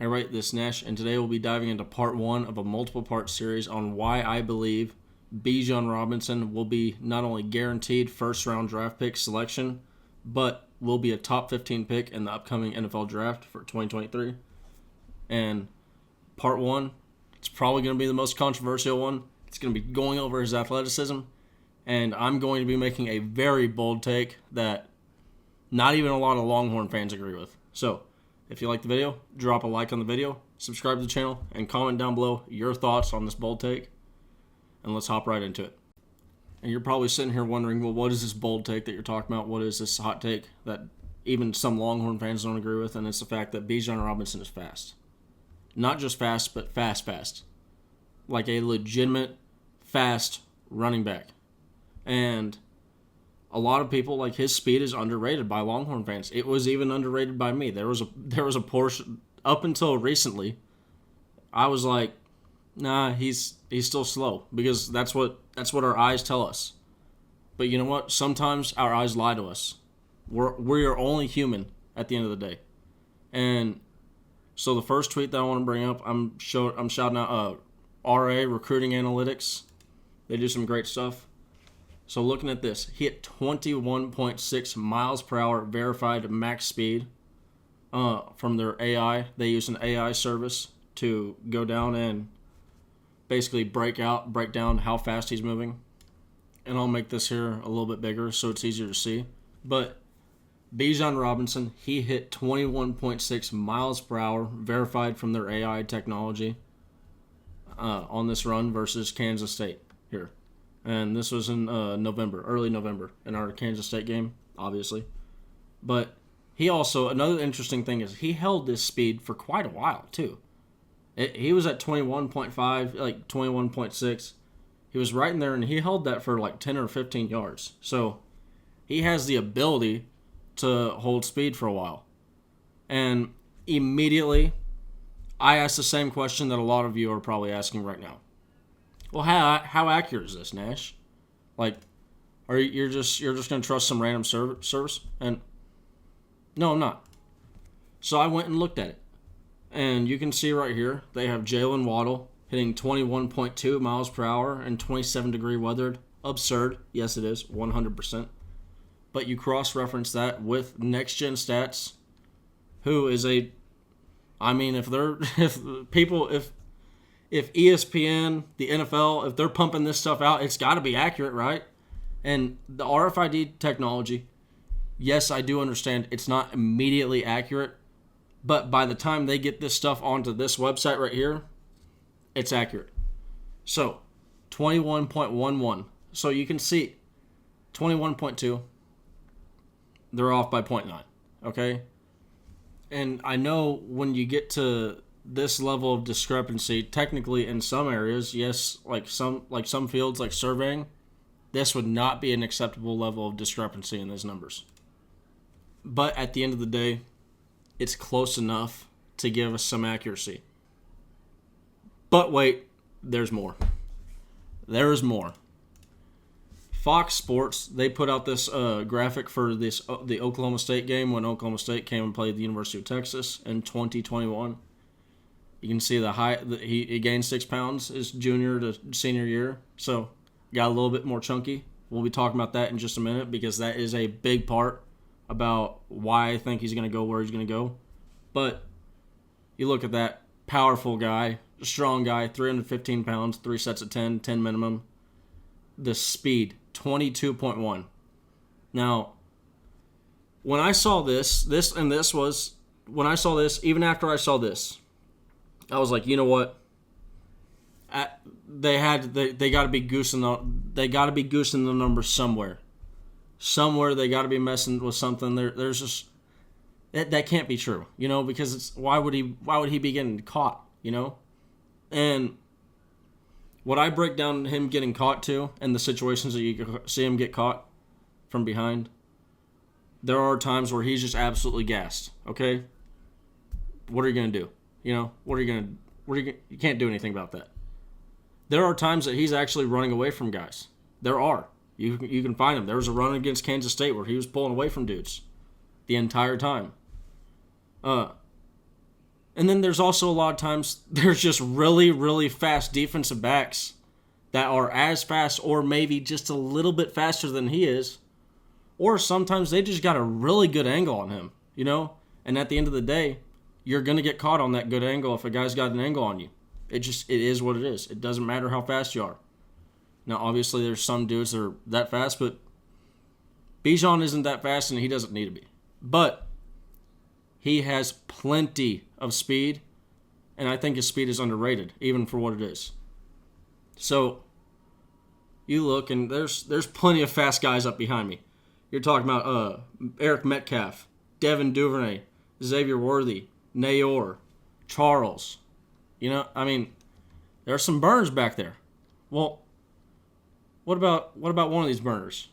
I write this Nash, and today we'll be diving into part 1 of a multiple-part series on why I believe Bijan Robinson will be not only guaranteed first-round draft pick selection, but will be a top 15 pick in the upcoming NFL draft for 2023. And part 1, it's probably going to be the most controversial one. It's going to be going over his athleticism, and I'm going to be making a very bold take that not even a lot of Longhorn fans agree with. So, if you like the video, drop a like on the video, subscribe to the channel, and comment down below your thoughts on this bold take. And let's hop right into it. And you're probably sitting here wondering, well, what is this bold take that you're talking about? What is this hot take that even some Longhorn fans don't agree with? And it's the fact that Bijan Robinson is fast. Not just fast, but fast. Like a legitimate, fast running back. And a lot of people, like, his speed is underrated by Longhorn fans. It was even underrated by me. There was a portion up until recently. I was like, nah, he's still slow, because that's what our eyes tell us. But you know what? Sometimes our eyes lie to us. We are only human at the end of the day. And so the first tweet that I want to bring up, I'm shouting out RA Recruiting Analytics. They do some great stuff. So looking at this, he hit 21.6 miles per hour verified max speed from their AI. They use an AI service to go down and basically break down how fast he's moving. And I'll make this here a little bit bigger so it's easier to see. But Bijan Robinson, he hit 21.6 miles per hour verified from their AI technology on this run versus Kansas State here. And this was in early November, in our Kansas State game, obviously. But he also, another interesting thing is he held this speed for quite a while, too. He was at 21.5, like 21.6. He was right in there, and he held that for like 10 or 15 yards. So he has the ability to hold speed for a while. And immediately, I asked the same question that a lot of you are probably asking right now. Well, how accurate is this, Nash? Like, you're just gonna trust some random service? And no, I'm not. So I went and looked at it, and you can see right here they have Jalen Waddle hitting 21.2 miles per hour and 27-degree weathered. Absurd, yes it is, 100%. But you cross-reference that with Next Gen Stats, who is if ESPN, the NFL, if they're pumping this stuff out, it's got to be accurate, right? And the RFID technology, yes, I do understand it's not immediately accurate, but by the time they get this stuff onto this website right here, it's accurate. So, 21.11. So you can see 21.2, they're off by 0.9, okay? And I know when you get to this level of discrepancy, technically in some areas, yes, like some fields like surveying, this would not be an acceptable level of discrepancy in those numbers. But at the end of the day, it's close enough to give us some accuracy. But wait, there's more. There is more. Fox Sports, they put out this graphic for the Oklahoma State game when Oklahoma State came and played the University of Texas in 2021. You can see he gained 6 pounds his junior to senior year, so got a little bit more chunky. We'll be talking about that in just a minute, because that is a big part about why I think he's going to go where he's going to go. But you look at that, powerful guy, strong guy, 315 pounds, 3 sets of 10 minimum. The speed, 22.1. Now, when I saw this, when I saw this, even after I saw this, I was like, you know what? They got to be goosing the numbers somewhere. Somewhere they got to be messing with something. There's just that can't be true, you know, because why would he be getting caught, you know? And what I break down him getting caught to, and the situations that you see him get caught from behind, there are times where he's just absolutely gassed. Okay, what are you gonna do? You know, you can't do anything about that. There are times that he's actually running away from guys. There are. You can find him. There was a run against Kansas State where he was pulling away from dudes the entire time. And then there's also a lot of times there's just really, really fast defensive backs that are as fast or maybe just a little bit faster than he is. Or sometimes they just got a really good angle on him, you know? And at the end of the day, you're going to get caught on that good angle if a guy's got an angle on you. It is what it is. It doesn't matter how fast you are. Now, obviously, there's some dudes that are that fast, but Bijan isn't that fast and he doesn't need to be. But he has plenty of speed, and I think his speed is underrated, even for what it is. So, you look, and there's plenty of fast guys up behind me. You're talking about Eric Metcalf, Devin Duvernay, Xavier Worthy, Nayor, Charles. You know, I mean, there are some burners back there. Well, what about one of these burners?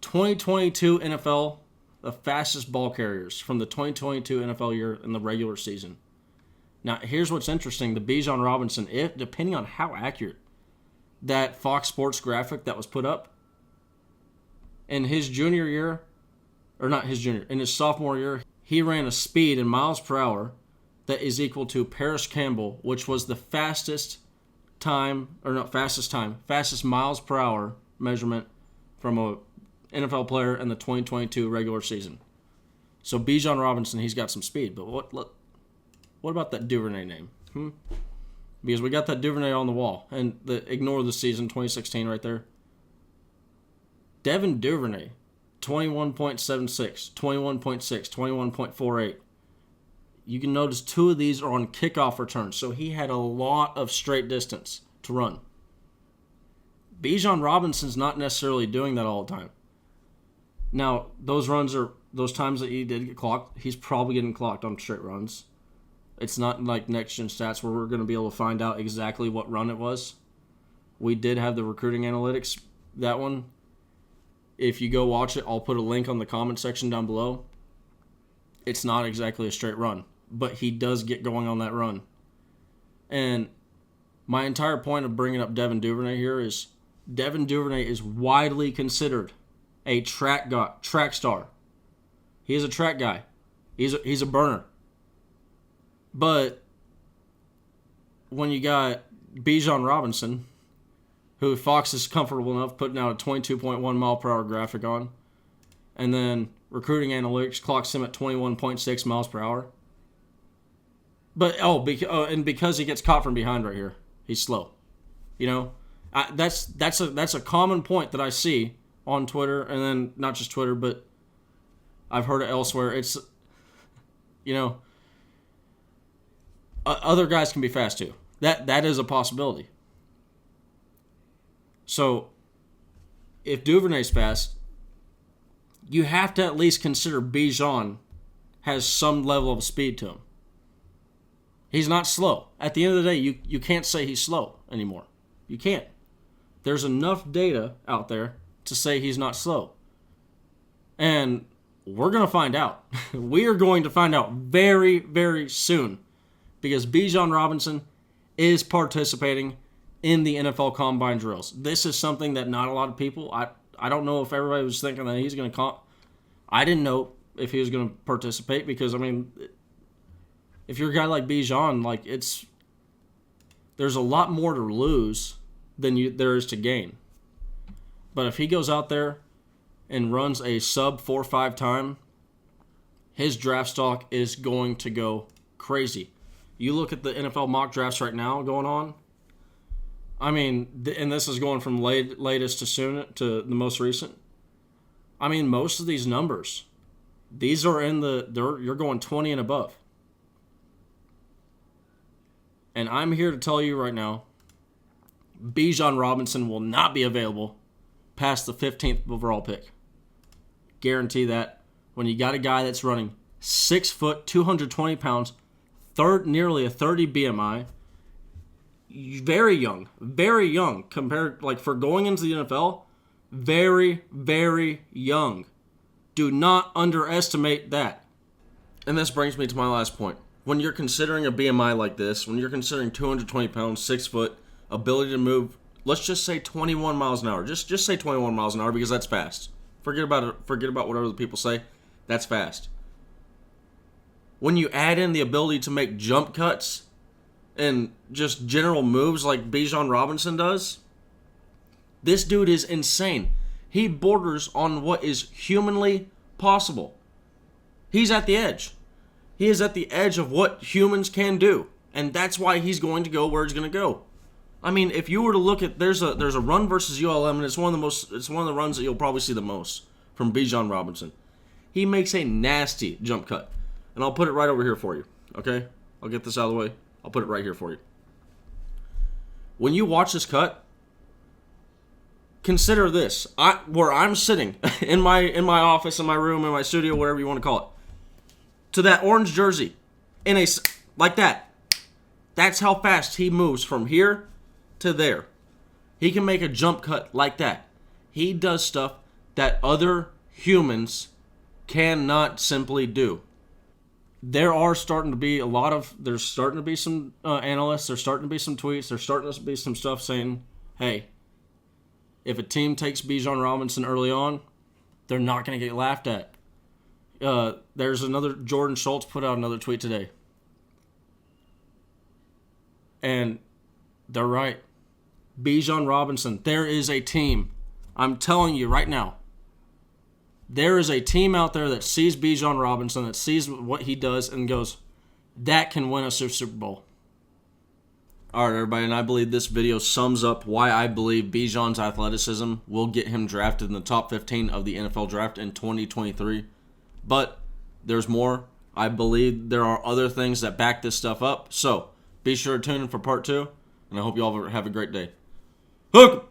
2022 NFL, the fastest ball carriers from the 2022 NFL year in the regular season. Now, here's what's interesting. The Bijan Robinson, depending on how accurate that Fox Sports graphic that was put up, in his junior year, or not his junior, in his sophomore year, he ran a speed in miles per hour that is equal to Paris Campbell, which was the fastest miles per hour measurement from a NFL player in the 2022 regular season. So Bijan Robinson, he's got some speed, but what about that Duvernay name? Because we got that Duvernay on the wall, and ignore the season 2016 right there. Devin Duvernay, 21.76, 21.6, 21.48. You can notice two of these are on kickoff returns, so he had a lot of straight distance to run. Bijan Robinson's not necessarily doing that all the time. Now, those times that he did get clocked, he's probably getting clocked on straight runs. It's not like next-gen stats where we're going to be able to find out exactly what run it was. We did have the recruiting analytics, that one. If you go watch it, I'll put a link on the comment section down below. It's not exactly a straight run, but he does get going on that run. And my entire point of bringing up Devin Duvernay here is Devin Duvernay is widely considered a track star. He is a track guy. He's a burner. But when you got Bijan Robinson, who Fox is comfortable enough putting out a 22.1 mile per hour graphic on, and then recruiting analytics clocks him at 21.6 miles per hour. But because he gets caught from behind right here, he's slow. You know, that's a common point that I see on Twitter, and then not just Twitter, but I've heard it elsewhere. It's, you know, other guys can be fast too. That is a possibility. So, if Duvernay's fast, you have to at least consider Bijan has some level of speed to him. He's not slow. At the end of the day, you can't say he's slow anymore. You can't. There's enough data out there to say he's not slow. And we're going to find out. We are going to find out very, very soon, because Bijan Robinson is participating in the NFL Combine drills. This is something that not a lot of people, I don't know if everybody was thinking that he's going to I didn't know if he was going to participate, because, I mean, if you're a guy like Bijan, like, there's a lot more to lose than there is to gain. But if he goes out there and runs a sub 4.5 time, his draft stock is going to go crazy. You look at the NFL mock drafts right now going on. I mean, and this is going from latest to the most recent. I mean, most of these numbers, these are you're going 20 and above. And I'm here to tell you right now, Bijan Robinson will not be available past the 15th overall pick. Guarantee that. When you got a guy that's running 6 foot, 220 pounds, nearly a 30 BMI, very young compared, like, for going into the NFL, very, very young. Do not underestimate that. And this brings me to my last point. When you're considering a BMI like this, when you're considering 220 pounds, 6 foot, ability to move, let's just say 21 miles an hour. Just say 21 miles an hour, because that's fast. Forget about it. Forget about what other people say. That's fast. when you add in the ability to make jump cuts and just general moves like Bijan Robinson does, this dude is insane. He borders on what is humanly possible. He's at the edge. He is at the edge of what humans can do. And that's why he's going to go where he's going to go. I mean, if you were to look at, there's a run versus ULM, and it's one of the runs that you'll probably see the most from Bijan Robinson. He makes a nasty jump cut. And I'll put it right over here for you. Okay? I'll get this out of the way. I'll put it right here for you. When you watch this cut, consider this. Where I'm sitting in my office, in my room, in my studio, whatever you want to call it, to that orange jersey, like that. That's how fast he moves from here to there. He can make a jump cut like that. He does stuff that other humans cannot simply do. There's starting to be some analysts, there's starting to be some tweets, there's starting to be some stuff saying, hey, if a team takes Bijan Robinson early on, they're not going to get laughed at. There's another, Jordan Schultz put out another tweet today. And they're right. Bijan Robinson, there is a team. I'm telling you right now. There is a team out there that sees Bijan Robinson, that sees what he does and goes, that can win us a Super Bowl. All right, everybody, and I believe this video sums up why I believe Bijan's athleticism will get him drafted in the top 15 of the NFL draft in 2023. But there's more. I believe there are other things that back this stuff up. So be sure to tune in for part 2, and I hope you all have a great day. Hook!